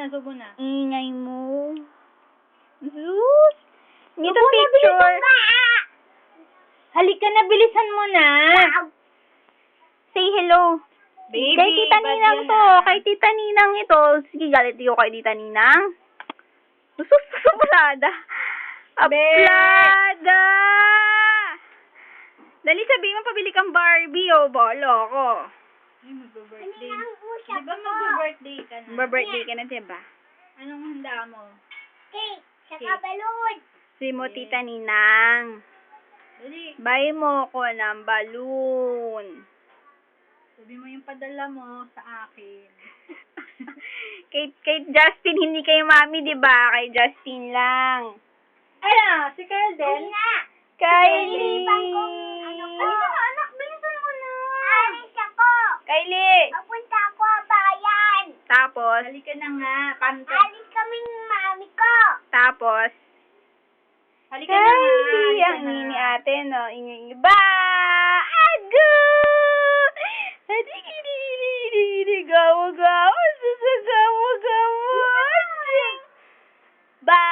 subo na. Ingay mo. Zeus! Dito picture. Halika na, bilisan mo na. Say hello. Baby, Kay Tita ba't Ninang yan to. na? Kay Tita Ninang ito. Sige, galit ko kay Tita Ninang. Susuplada. Aplada! Dali, sabihin mo, pabili kang Barbie, oh. Bolo ko. Ay, magbe-birthday. Di ba magbe-birthday ka na? Mag-birthday ka na, diba? Anong handa mo? Cake, saka balloon. Sabi mo, Tita Ninang. Dali. Buy mo ko ng balloon. Sabi mo yung padala mo sa akin. kay Justin, hindi kay Mami, di ba? Kay Justin lang. Ano? Si Kyle din? Kylie! Anak, bilisan mo na. Alis ako. Kylie! Papunta ako bayan. Tapos, Halika na nga. Pante. Alis kaming mami ko. tapos, Halika na nga. Kylie! Halika Ang na. nini ate, no? Ingay, ba! Ago! Adikididididi, gawa-gawa, susagawa-gawa. Ba!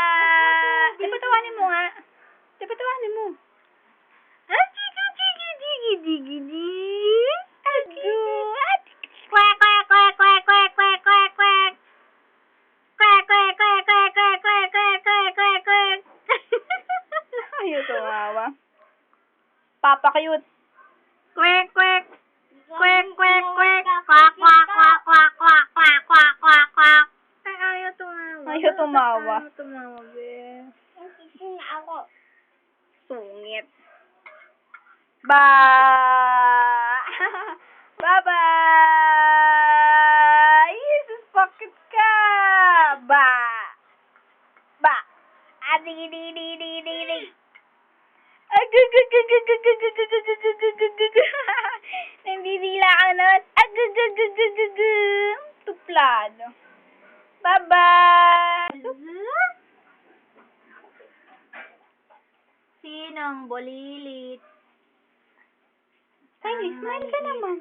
Tipatawanin mo nga. Tipatawanin mo. Adikididididi. Ago! Kwek, kwek, kwek, kwek, kwek, kwek, kwek, kwek. Kwek, kwek, kwek, kwek, kwek, kwek, kwek, kwek, kwek, kwek. Ayaw tumawa. Papa cute. Kwek, kwek. Kwek, kwek, kwek. Kwak, kwak, kwak, kwak, kwak, kwak, kwak, kwak, kwak. Ay, ayaw tumawa. Ayaw tumawa. Ayaw tumawa, be. Nagsising na ako. Sungit. Ba! Bye-bye! Jesus, bakit ka? Ba! Ba! Adi-di-di-di-di-di. Nandidila ka na. Tuplado. Bye-bye! Sinong bulilit? Kylie, smile ka naman.